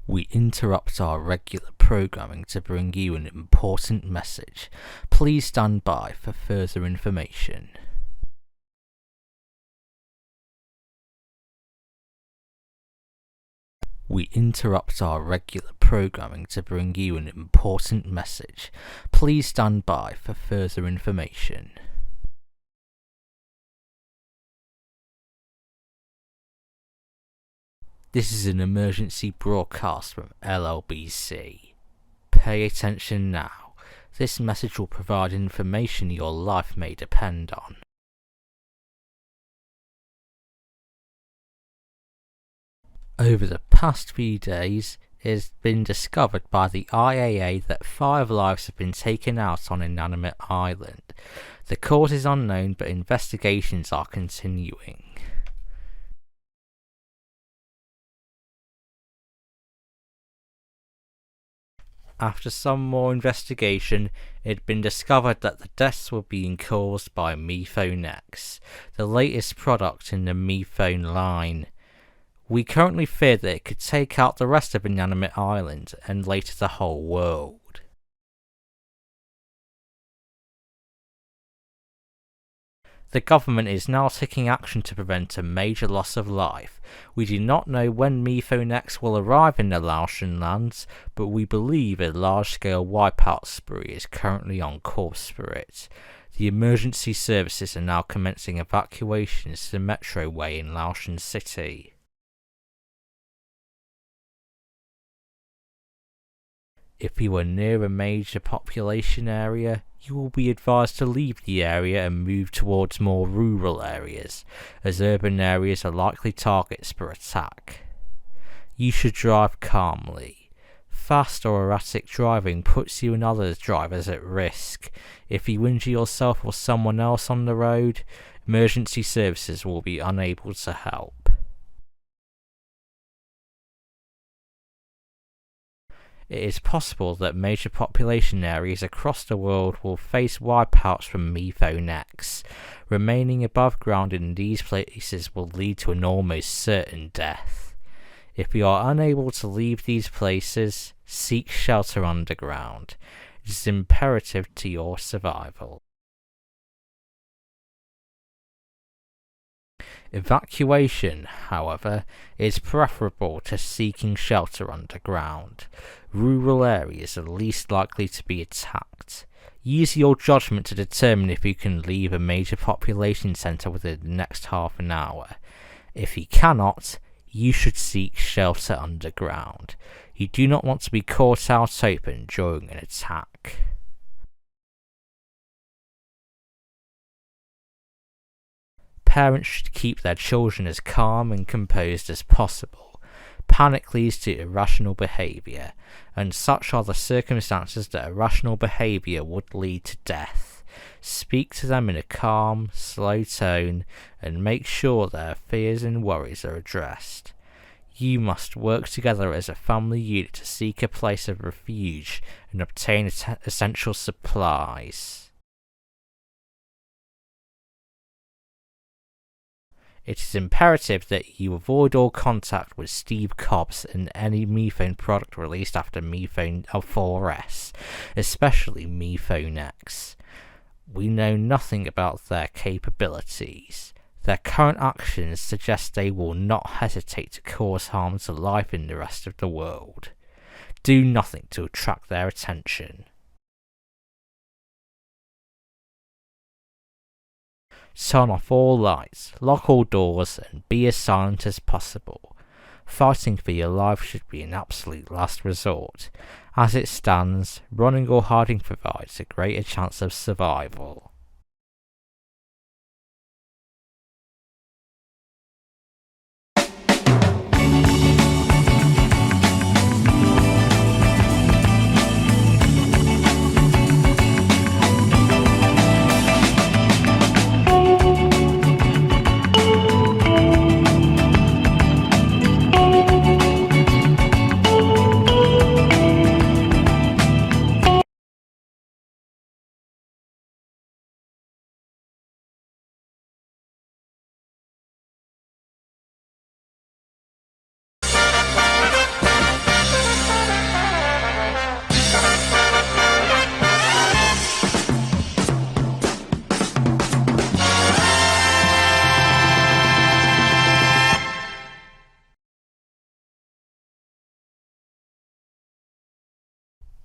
We interrupt our regular programming to bring you an important message. Please stand by for further information. We interrupt our regular programming to bring you an important message. Please stand by for further information. This is an emergency broadcast from LLBC. Pay attention now. This message will provide information your life may depend on. Over the past few days, it has been discovered by the IAA that 5 lives have been taken out on inanimate island. The cause is unknown, but investigations are continuing. After some more investigation, it had been discovered that the deaths were being caused by MePhone X, the latest product in the MePhone line. We currently fear that it could take out the rest of inanimate island and later the whole world. The government is now taking action to prevent a major loss of life. We do not know when MePhone X will arrive in the Laotian lands, but we believe a large-scale wipeout spree is currently on course for it. The emergency services are now commencing evacuations to the metroway in Laotian City. If you are near a major population area, you will be advised to leave the area and move towards more rural areas, as urban areas are likely targets for attack. You should drive calmly. Fast or erratic driving puts you and other drivers at risk. If you injure yourself or someone else on the road, emergency services will be unable to help. It is possible that major population areas across the world will face wipeouts from MePhone X. Remaining above ground in these places will lead to an almost certain death. If you are unable to leave these places, seek shelter underground. It is imperative to your survival. Evacuation, however, is preferable to seeking shelter underground. Rural areas are least likely to be attacked. Use your judgment to determine if you can leave a major population centre within the next half an hour. If you cannot, you should seek shelter underground. You do not want to be caught out open during an attack. Parents should keep their children as calm and composed as possible. Panic leads to irrational behaviour, and such are the circumstances that irrational behaviour would lead to death. Speak to them in a calm, slow tone, and make sure their fears and worries are addressed. You must work together as a family unit to seek a place of refuge and obtain essential supplies. It is imperative that you avoid all contact with Steve Cobbs and any MePhone product released after MePhone 4S, especially MePhone X. We know nothing about their capabilities. Their current actions suggest they will not hesitate to cause harm to life in the rest of the world. Do nothing to attract their attention. Turn off all lights, lock all doors, and be as silent as possible. Fighting for your life should be an absolute last resort. As it stands, running or hiding provides a greater chance of survival.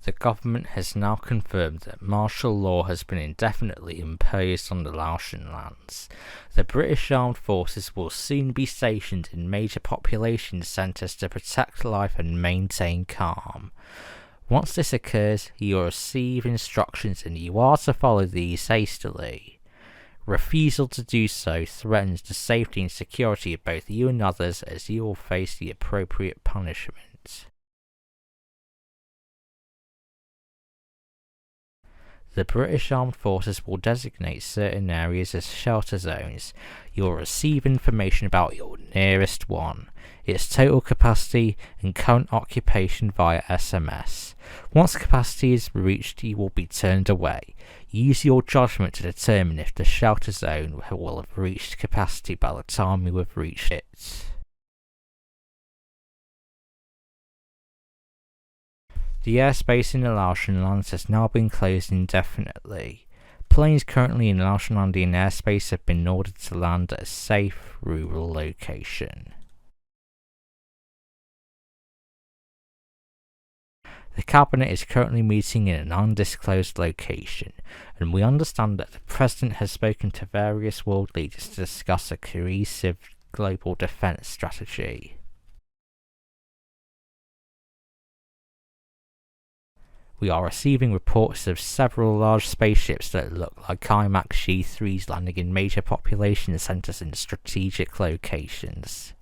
The government has now confirmed that martial law has been indefinitely imposed on the Laotian lands. The British Armed Forces will soon be stationed in major population centres to protect life and maintain calm. Once this occurs, you will receive instructions and you are to follow these hastily. Refusal to do so threatens the safety and security of both you and others, as you will face the appropriate punishment. The British Armed Forces will designate certain areas as shelter zones. You will receive information about your nearest one, its total capacity and current occupation via SMS. Once capacity is reached, you will be turned away. Use your judgment to determine if the shelter zone will have reached capacity by the time you have reached it. The airspace in the Laotian lands has now been closed indefinitely. Planes currently in Laotian Andean airspace have been ordered to land at a safe, rural location. The Cabinet is currently meeting in an undisclosed location, and we understand that the President has spoken to various world leaders to discuss a cohesive global defence strategy. We are receiving reports of several large spaceships that look like IMAX G3s landing in major population centres in strategic locations.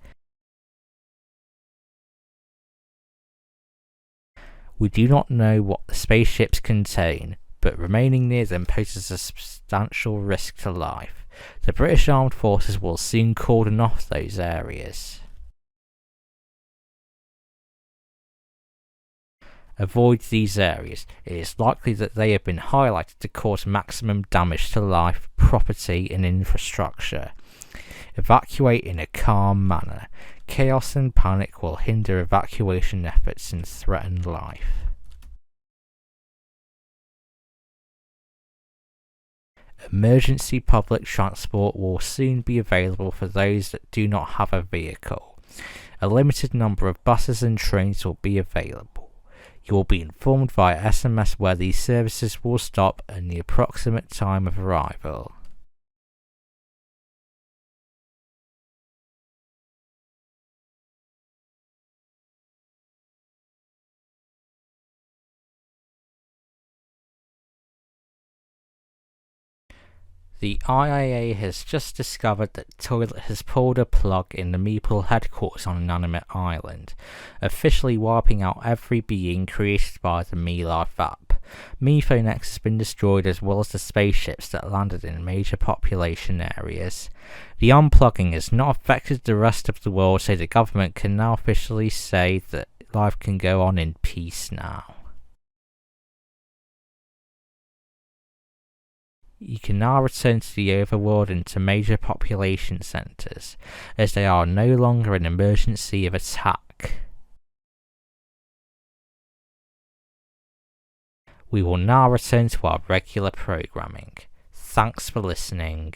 We do not know what the spaceships contain, but remaining near them poses a substantial risk to life. The British Armed Forces will soon cordon off those areas. Avoid these areas. It is likely that they have been highlighted to cause maximum damage to life, property and infrastructure. Evacuate in a calm manner. Chaos and panic will hinder evacuation efforts and threaten life. Emergency public transport will soon be available for those that do not have a vehicle. A limited number of buses and trains will be available. You will be informed via SMS where these services will stop and the approximate time of arrival. The IAA has just discovered that Toilet has pulled a plug in the Meeple headquarters on Inanimate Island, officially wiping out every being created by the MeLife app. MePhone X has been destroyed, as well as the spaceships that landed in major population areas. The unplugging has not affected the rest of the world, so the government can now officially say that life can go on in peace now. You can now return to the overworld and to major population centres, as they are no longer an emergency of attack. We will now return to our regular programming. Thanks for listening.